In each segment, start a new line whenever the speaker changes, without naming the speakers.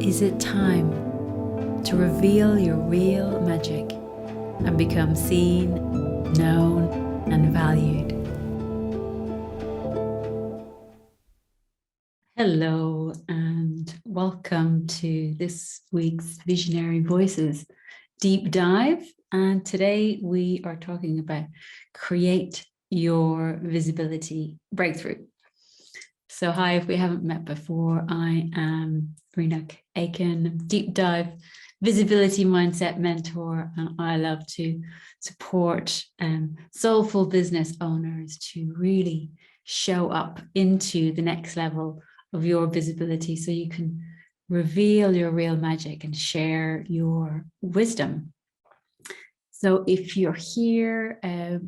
Is it time to reveal your real magic and become seen, known, and valued? Hello, and welcome to this week's Visionary Voices deep dive. And today we are talking about create your visibility breakthrough. So hi, if we haven't met before, I am Rena Aiken, deep dive visibility mindset mentor, and I love to support soulful business owners to really show up into the next level of your visibility so you can reveal your real magic and share your wisdom. So if you're here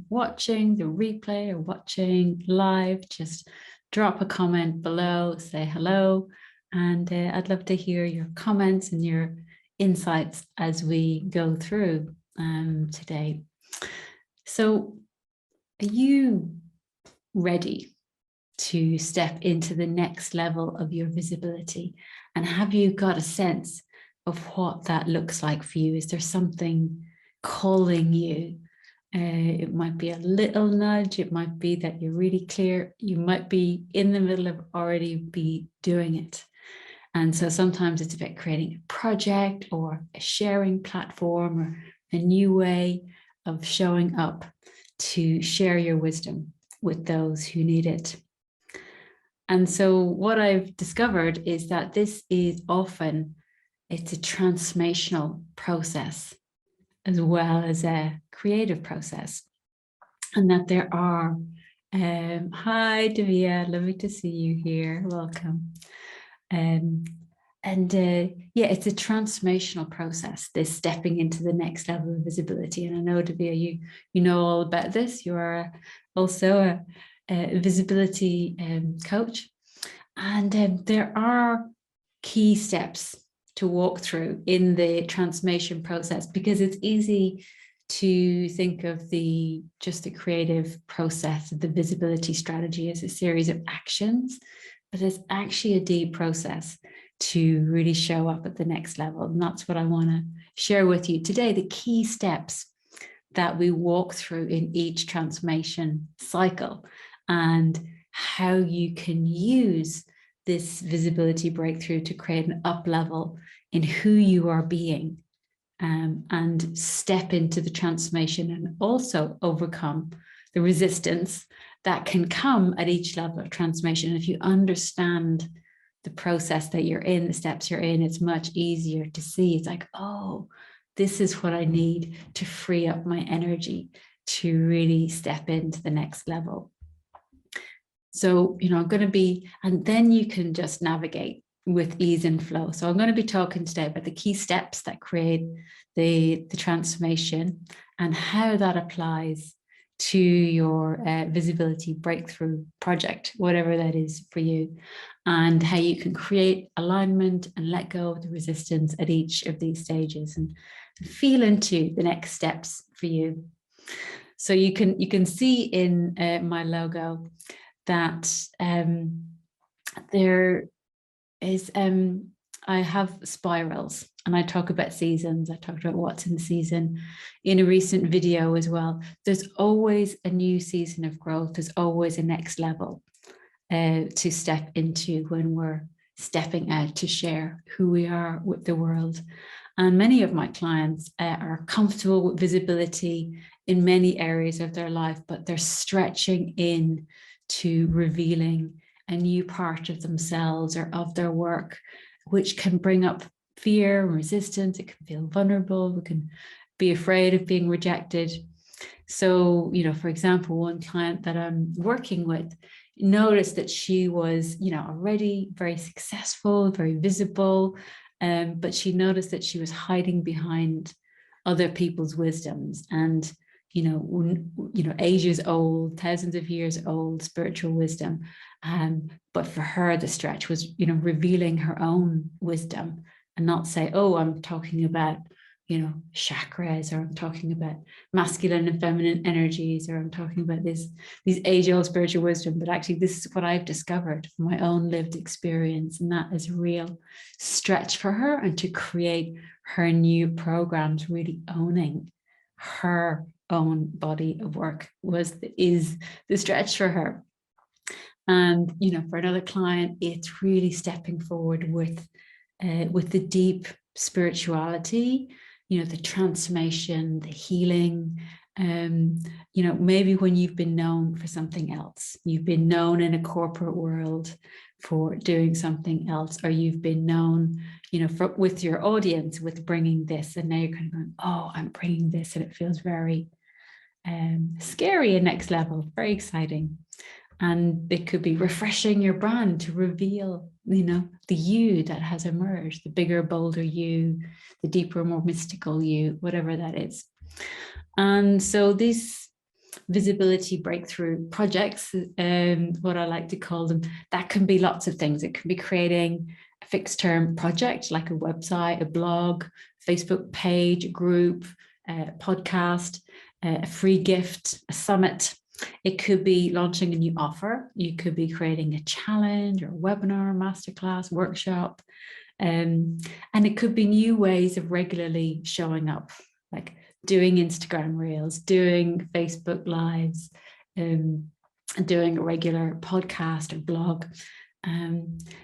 watching the replay or watching live, just drop a comment below, say hello, and I'd love to hear your comments and your insights as we go through today. So are you ready to step into the next level of your visibility? And have you got a sense of what that looks like for you? Is there something calling you? It might be a little nudge. It might be that you're really clear. You might be in the middle of already be doing it. And so sometimes it's about creating a project or a sharing platform or a new way of showing up to share your wisdom with those who need it. And so what I've discovered is that this is often, it's a transformational process as well as a creative process. And that there are, hi Davia, lovely to see you here, welcome. Yeah, it's a transformational process, this stepping into the next level of visibility. And I know, Davia, you know all about this. You are also a visibility coach. And there are key steps to walk through in the transformation process, because it's easy to think of just the creative process of the visibility strategy as a series of actions, but it's actually a deep process to really show up at the next level. And that's what I want to share with you today, the key steps that we walk through in each transformation cycle and how you can use this visibility breakthrough to create an up level in who you are being, and step into the transformation and also overcome the resistance that can come at each level of transformation. And if you understand the process that you're in, the steps you're in, it's much easier to see. It's like, oh, this is what I need to free up my energy to really step into the next level. So, I'm going to be, and then you can just navigate with ease and flow. So I'm going to be talking today about the key steps that create the transformation and how that applies to your visibility breakthrough project, whatever that is for you, and how you can create alignment and let go of the resistance at each of these stages and feel into the next steps for you. So you can see in my logo that there is, I have spirals, and I talk about seasons. I talked about what's in the season in a recent video as well. There's always a new season of growth. There's always a next level to step into when we're stepping out to share who we are with the world. And many of my clients are comfortable with visibility in many areas of their life, but they're stretching in to revealing a new part of themselves or of their work, which can bring up fear and resistance. It can feel vulnerable. We can be afraid of being rejected. So, for example, one client that I'm working with noticed that she was, already very successful, very visible, but she noticed that she was hiding behind other people's wisdoms and ages old, thousands of years old spiritual wisdom. But for her, the stretch was, revealing her own wisdom and not say, oh, I'm talking about chakras, or I'm talking about masculine and feminine energies, or I'm talking about these age-old spiritual wisdom. But actually, this is what I've discovered from my own lived experience, and that is a real stretch for her, and to create her new programs, really owning her own body of work is the stretch for her. And for another client, it's really stepping forward with the deep spirituality, the transformation, the healing. Maybe when you've been known for something else, you've been known in a corporate world for doing something else, or you've been known, with your audience with bringing this, and now you're kind of going, oh, I'm bringing this, and it feels very scary and next level, very exciting. And it could be refreshing your brand to reveal, the you that has emerged, the bigger, bolder you, the deeper, more mystical you, whatever that is. And so these visibility breakthrough projects, what I like to call them, that can be lots of things. It can be creating a fixed term project like a website, a blog, Facebook page, a group, a podcast, a free gift, a summit. It could be launching a new offer. You could be creating a challenge or a webinar, masterclass, workshop. And it could be new ways of regularly showing up, like doing Instagram reels, doing Facebook lives, doing a regular podcast or blog.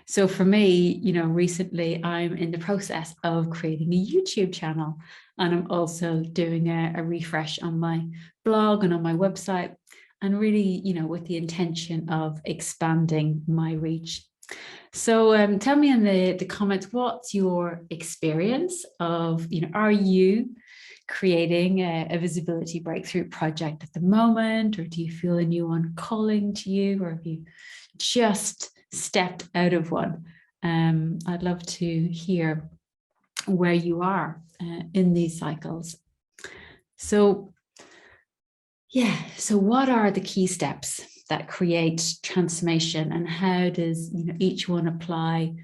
So for me, recently I'm in the process of creating a YouTube channel, and I'm also doing a refresh on my blog and on my website, and really, with the intention of expanding my reach. So tell me in the comments, what's your experience of, are you creating a visibility breakthrough project at the moment, or do you feel a new one calling to you, or have you just stepped out of one? I'd love to hear where you are in these cycles. So what are the key steps that create transformation, and how does each one apply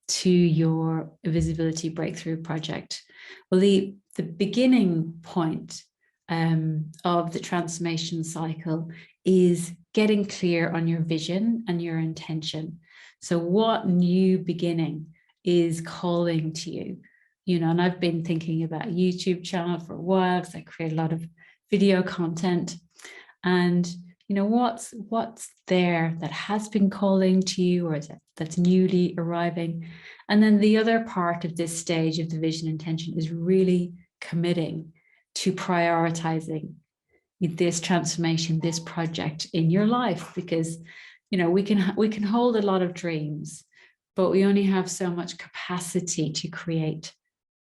to your visibility breakthrough project? Well, the beginning point of the transformation cycle is getting clear on your vision and your intention. So what new beginning is calling to you? And I've been thinking about a YouTube channel for a while, because I create a lot of video content. And what's there that has been calling to you, or that's newly arriving? And then the other part of this stage of the vision intention is really committing to prioritizing this transformation, this project in your life, because we can hold a lot of dreams, but we only have so much capacity to create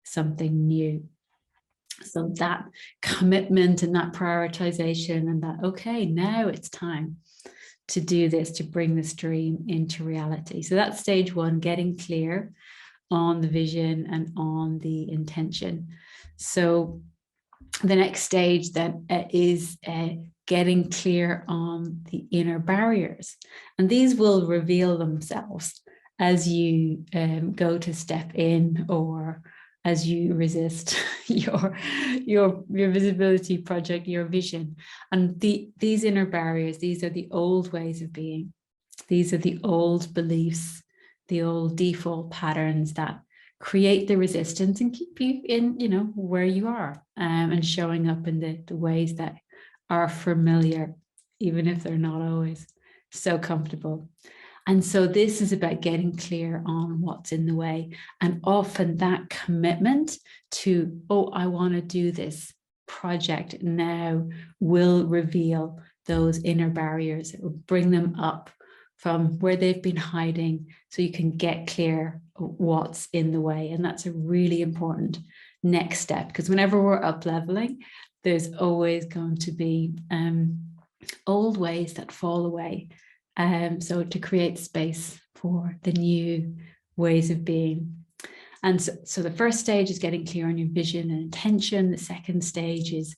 something new. So that commitment and that prioritization, and that, okay, now it's time to do this, to bring this dream into reality. So that's stage one, getting clear on the vision and on the intention. So the next stage then is getting clear on the inner barriers. And these will reveal themselves as you go to step in, or as you resist your visibility project, your vision. And these inner barriers, these are the old ways of being. These are the old beliefs, the old default patterns that create the resistance and keep you in, where you are, and showing up in the ways that are familiar, even if they're not always so comfortable. And so this is about getting clear on what's in the way. And often that commitment to, oh, I want to do this project now, will reveal those inner barriers. It will bring them up from where they've been hiding, so you can get clear what's in the way. And that's a really important next step, because whenever we're up leveling, there's always going to be old ways that fall away. So to create space for the new ways of being. And so the first stage is getting clear on your vision and intention. The second stage is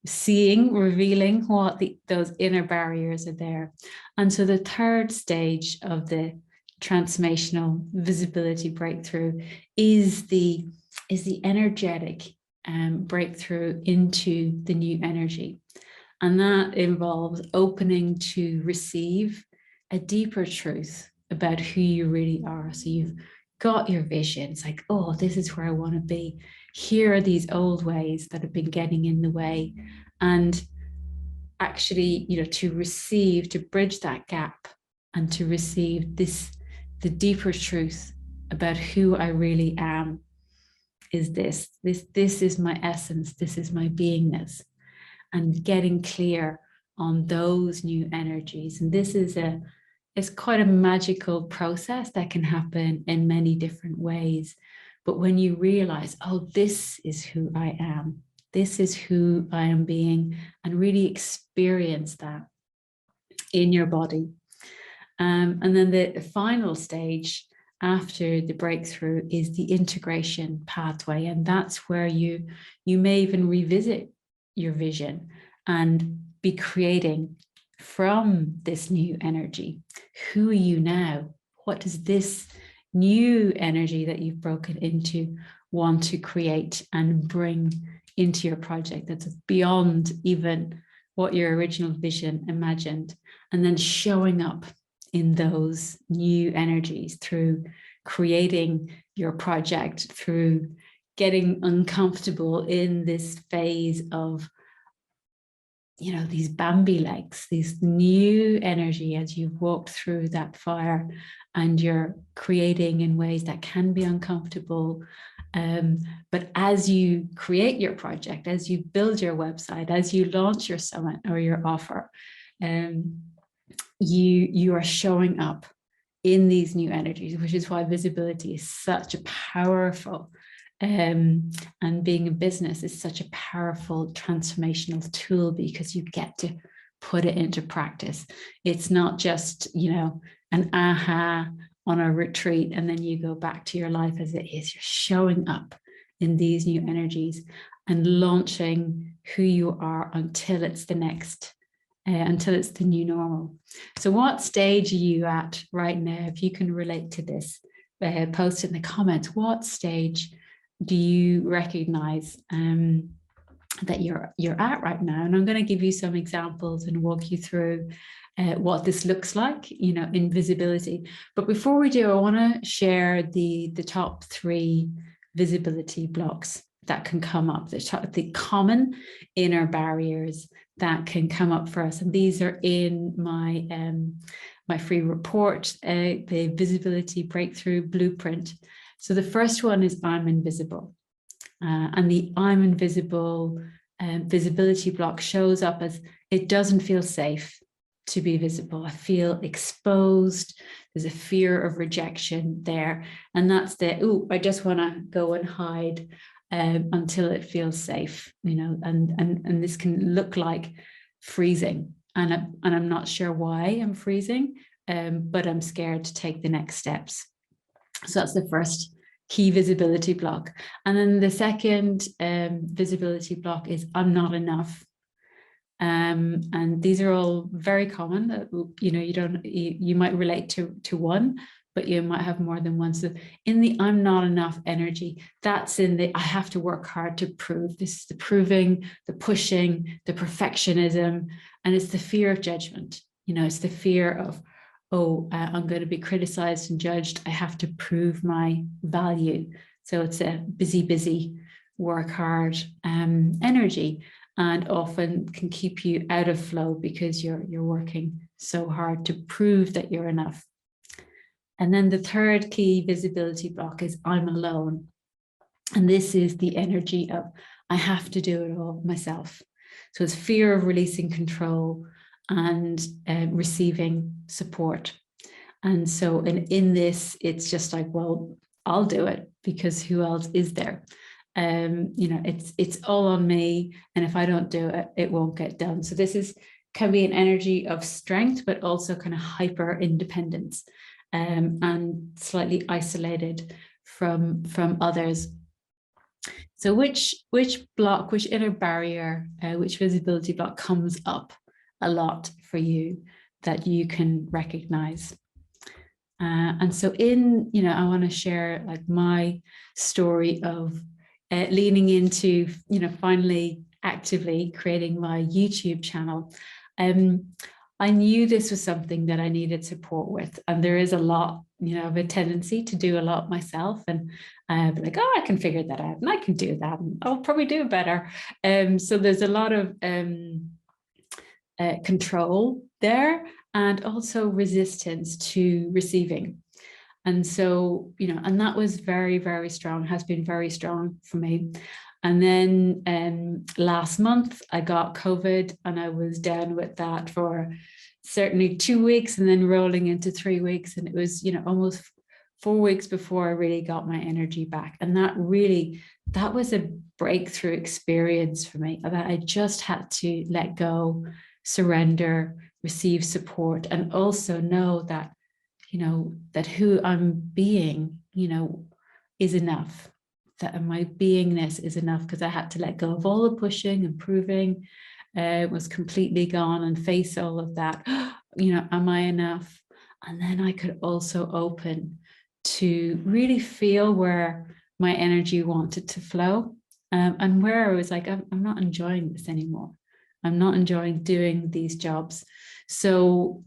seeing, revealing what those inner barriers are there. And so the third stage of the transformational visibility breakthrough is the energetic breakthrough into the new energy. And that involves opening to receive a deeper truth about who you really are. So you've got your vision. It's like, oh, this is where I want to be. Here are these old ways that have been getting in the way. And actually, to receive, to bridge that gap and to receive the deeper truth about who I really am is this is my essence. This is my beingness. And getting clear on those new energies. And this is it's quite a magical process that can happen in many different ways. But when you realize, oh, this is who I am, this is who I am being, and really experience that in your body. And then the final stage after the breakthrough is the integration pathway. And that's where you may even revisit your vision and be creating from this new energy. Who are you now? What does this new energy that you've broken into want to create and bring into your project that's beyond even what your original vision imagined? And then showing up in those new energies through creating your project, through getting uncomfortable in this phase of, these Bambi legs, this new energy as you've walked through that fire, and you're creating in ways that can be uncomfortable. But as you create your project, as you build your website, as you launch your summit or your offer, you are showing up in these new energies, which is why visibility is such a powerful, and being in business is such a powerful transformational tool, because you get to put it into practice. It's not just, an aha on a retreat and then you go back to your life as it is. You're showing up in these new energies and launching who you are until it's the next, until it's the new normal. So what stage are you at right now? If you can relate to this, post in the comments, what stage do you recognize that you're at right now? And I'm going to give you some examples and walk you through what this looks like, in visibility. But before we do, I want to share the top 3 visibility blocks that can come up, the common inner barriers that can come up for us. And these are in my my free report, the Visibility Breakthrough Blueprint. So the first one is I'm invisible. And the I'm invisible visibility block shows up as it doesn't feel safe to be visible. I feel exposed. There's a fear of rejection there. And that's I just want to go and hide until it feels safe, and this can look like freezing. And I'm not sure why I'm freezing, but I'm scared to take the next steps. So that's the first key visibility block. And then the second visibility block is I'm not enough. And these are all very common. You might relate to one, but you might have more than one. So in the I'm not enough energy, that's in the I have to work hard to prove. This is the proving, the pushing, the perfectionism, and it's the fear of judgment. It's the fear of, I'm going to be criticized and judged. I have to prove my value. So it's a busy, work hard energy, and often can keep you out of flow because you're working so hard to prove that you're enough. And then the third key visibility block is I'm alone. And this is the energy of I have to do it all myself. So it's fear of releasing control and receiving support. And so in this, it's just like, well, I'll do it because who else is there? It's all on me. And if I don't do it, it won't get done. So this can be an energy of strength, but also kind of hyper independence, and slightly isolated from others. So which inner barrier, which visibility block comes up a lot for you that you can recognize? And so I want to share like my story of leaning into, finally actively creating my YouTube channel, I knew this was something that I needed support with. And there is a lot, of a tendency to do a lot myself, and be like, oh, I can figure that out and I can do that, and I'll probably do better. So there's a lot of control there, and also resistance to receiving. And so, and that was very, very strong, has been very strong for me. And then last month I got COVID, and I was down with that for certainly 2 weeks, and then rolling into 3 weeks. And it was, almost 4 weeks before I really got my energy back. And that was a breakthrough experience for me, that I just had to let go, surrender, receive support, and also know that, that who I'm being, is enough, that my beingness is enough, because I had to let go of all the pushing and proving. Was completely gone, and face all of that. Am I enough? And then I could also open to really feel where my energy wanted to flow, and where I was like, I'm not enjoying this anymore. I'm not enjoying doing these jobs. So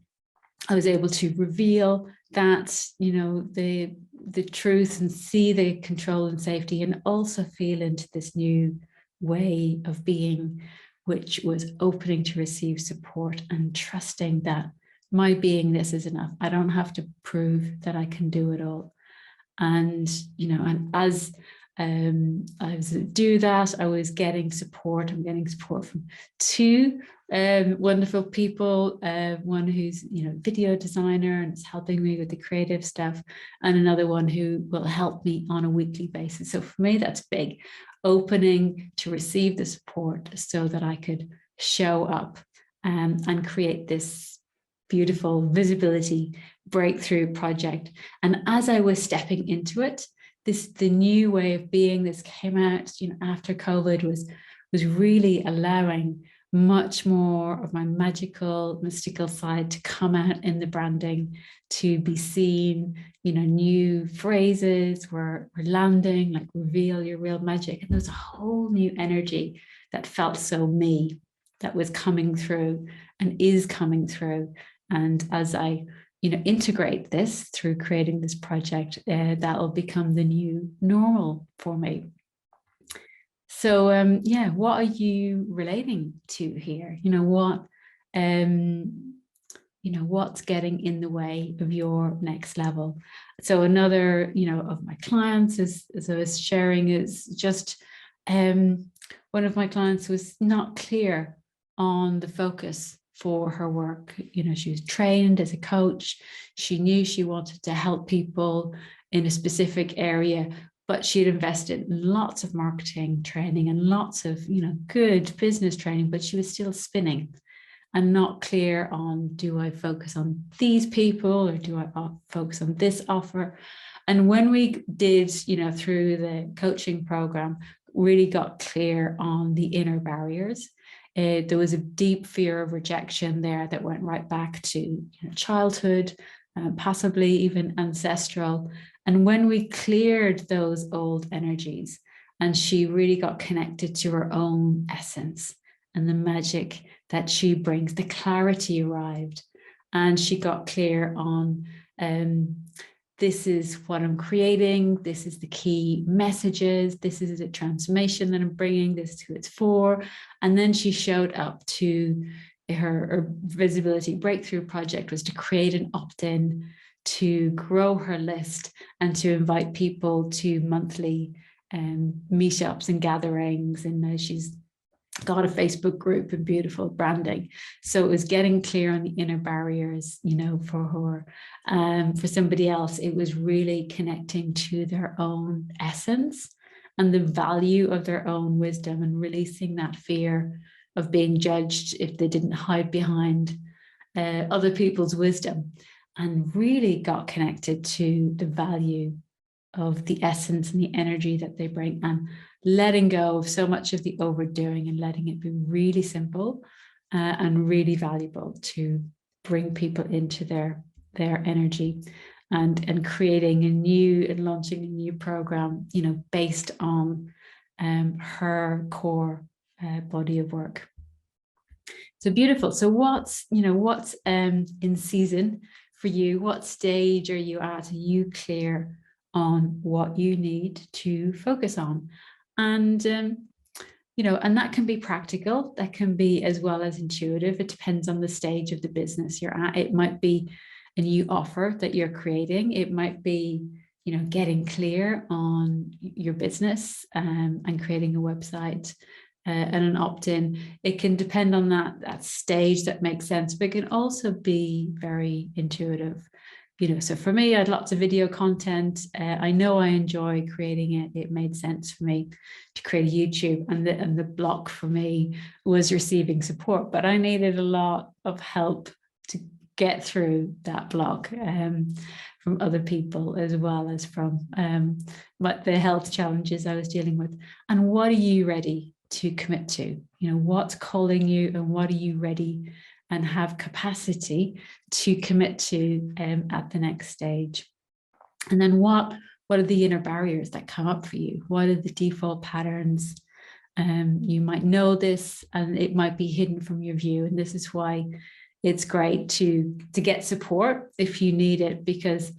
I was able to reveal that, the truth, and see the control and safety, and also feel into this new way of being, which was opening to receive support and trusting that my beingness is enough. I don't have to prove that I can do it all. And, and as I was do that, I was getting support. I'm getting support from two wonderful people, one who's, video designer and is helping me with the creative stuff, and another one who will help me on a weekly basis. So for me, that's big, opening to receive the support so that I could show up and create this beautiful visibility breakthrough project. And as I was stepping into it, the new way of being, this came out, after COVID, was really allowing much more of my magical, mystical side to come out in the branding, to be seen. New phrases were landing, like reveal your real magic. And there was a whole new energy that felt so me, that was coming through and is coming through. And as I integrate this through creating this project, that'll become the new normal for me. So what are you relating to here? What's getting in the way of your next level? So another, of my clients, as I was sharing, is just one of my clients was not clear on the focus for her work. She was trained as a coach. She knew she wanted to help people in a specific area, but she had invested in lots of marketing training and lots of, good business training, but she was still spinning and not clear on, do I focus on these people, or do I focus on this offer? And when we did, through the coaching program, really got clear on the inner barriers. There was a deep fear of rejection there that went right back to childhood, possibly even ancestral. And when we cleared those old energies, and she really got connected to her own essence and the magic that she brings, the clarity arrived, and she got clear on this is what I'm creating. This is the key messages. This is a transformation that I'm bringing. This is who it's for. And then she showed up to her visibility breakthrough project, was to create an opt-in, to grow her list, and to invite people to monthly meetups and gatherings. And she's got a Facebook group and beautiful branding. So it was getting clear on the inner barriers, for her. For somebody else, it was really connecting to their own essence and the value of their own wisdom, and releasing that fear of being judged if they didn't hide behind other people's wisdom, and really got connected to the value of the essence and the energy that they bring, and letting go of so much of the overdoing and letting it be really simple and really valuable to bring people into their energy, and creating a new and launching a new program, based on her core body of work. So beautiful. So what's in season for you? What stage are you at? Are you clear on what you need to focus on? And and that can be practical. That can be as well as intuitive. It depends on the stage of the business you're at. It might be a new offer that you're creating. It might be getting clear on your business and creating a website and an opt-in. It can depend on that stage that makes sense, but it can also be very intuitive. So for me, I had lots of video content. I know I enjoy creating it. It made sense for me to create a YouTube, and the block for me was receiving support, but I needed a lot of help to get through that block from other people, as well as from the health challenges I was dealing with. And what are you ready to commit to? What's calling you, and what are you ready and have capacity to commit to at the next stage? And then what are the inner barriers that come up for you? What are the default patterns? You might know this, and it might be hidden from your view. And this is why it's great to get support if you need it, because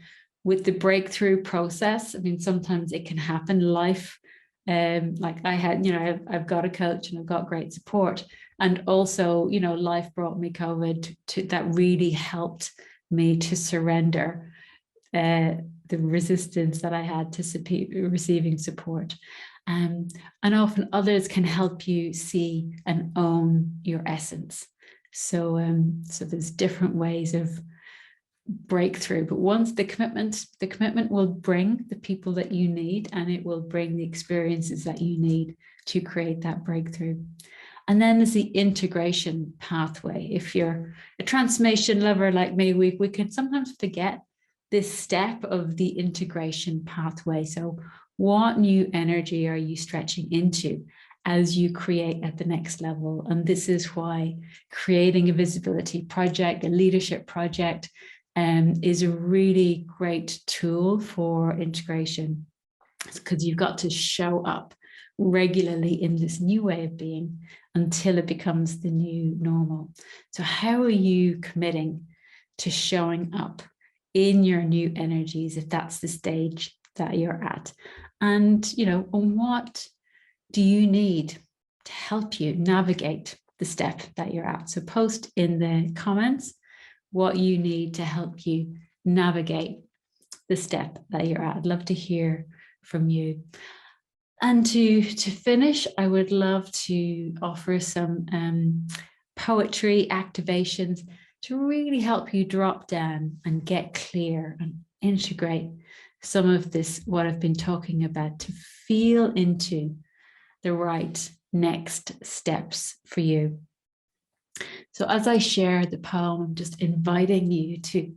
with the breakthrough process, I mean, sometimes it can happen. Life, like I had, I've got a coach and I've got great support. And also, life brought me COVID that really helped me to surrender the resistance that I had to receiving support. And often others can help you see and own your essence. So there's different ways of breakthrough, but once the commitment will bring the people that you need, and it will bring the experiences that you need to create that breakthrough. And then there's the integration pathway. If you're a transformation lover like me, we can sometimes forget this step of the integration pathway. So what new energy are you stretching into as you create at the next level? And this is why creating a visibility project, a leadership project, is a really great tool for integration, because you've got to show up regularly in this new way of being until it becomes the new normal. So how are you committing to showing up in your new energies, if that's the stage that you're at? And, what do you need to help you navigate the step that you're at? So post in the comments what you need to help you navigate the step that you're at. I'd love to hear from you. And to finish, I would love to offer some poetry activations to really help you drop down and get clear and integrate some of this, what I've been talking about, to feel into the right next steps for you. So as I share the poem, I'm just inviting you to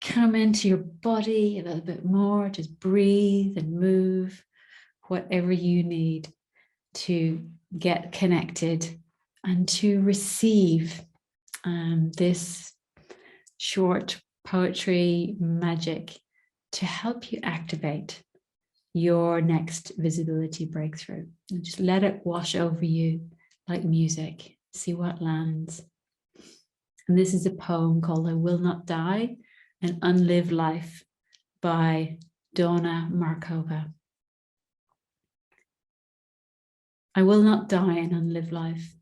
come into your body a little bit more, just breathe and move, whatever you need to get connected and to receive this short poetry magic to help you activate your next visibility breakthrough. And just let it wash over you like music. See what lands. And this is a poem called I Will Not Die, an Unlived Life by Donna Markova. I will not die an unlived life.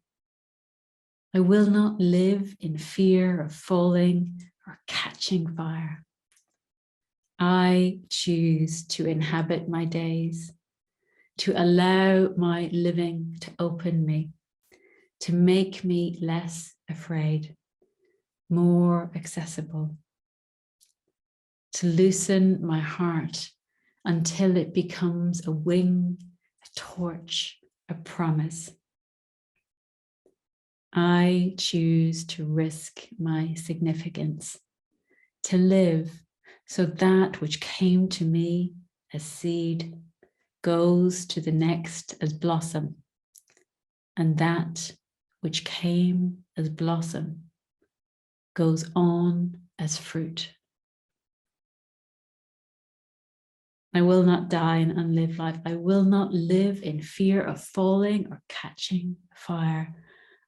I will not live in fear of falling or catching fire. I choose to inhabit my days, to allow my living to open me, to make me less afraid, more accessible, to loosen my heart until it becomes a wing, a torch, a promise. I choose to risk my significance, to live so that which came to me as seed goes to the next as blossom, and that which came as blossom goes on as fruit. I will not die and unlive life. I will not live in fear of falling or catching fire.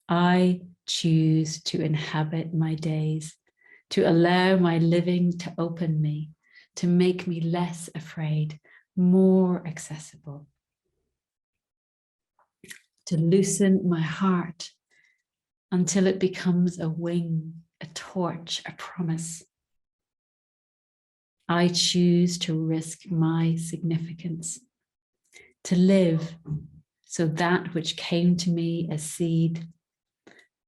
I choose to inhabit my days, to allow my living to open me, to make me less afraid, more accessible, to loosen my heart until it becomes a wing, a torch, a promise. I choose to risk my significance, to live so that which came to me as seed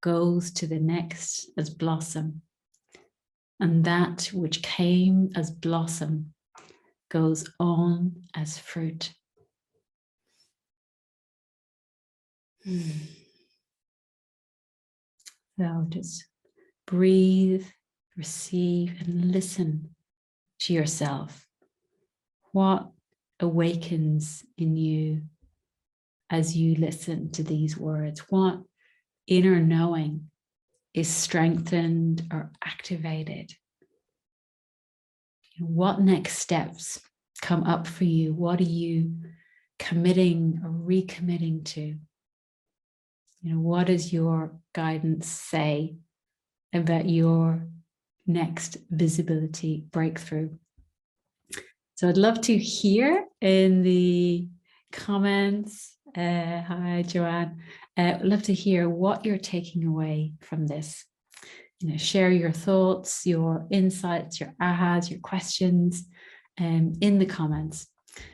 goes to the next as blossom, and that which came as blossom goes on as fruit. So just breathe, receive, and listen to yourself. What awakens in you as you listen to these words? What inner knowing is strengthened or activated? What next steps come up for you? What are you committing or recommitting to? What does your guidance say about your next visibility breakthrough? So I'd love to hear in the comments. Hi, Joanne. I'd love to hear what you're taking away from this. Share your thoughts, your insights, your ahas, your questions in the comments.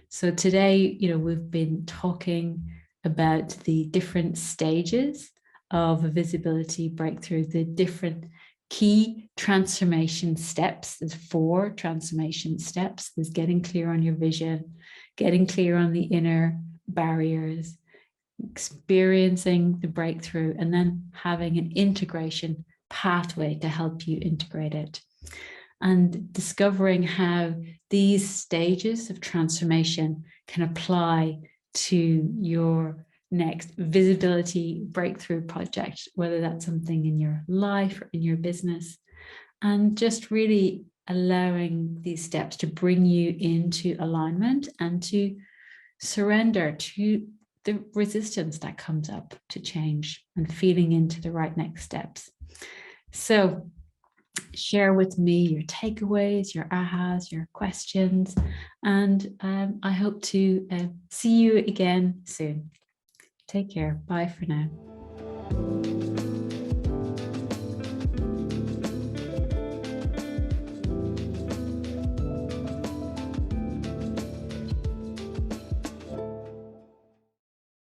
So today, we've been talking about the different stages of a visibility breakthrough, the different key transformation steps. There's 4 transformation steps. There's getting clear on your vision, getting clear on the inner barriers, experiencing the breakthrough, and then having an integration pathway to help you integrate it. And discovering how these stages of transformation can apply to your next visibility breakthrough project, whether that's something in your life or in your business, and just really allowing these steps to bring you into alignment and to surrender to the resistance that comes up to change and feeling into the right next steps. So share with me your takeaways, your ahas, your questions, and I hope to see you again soon. Take care. Bye for now.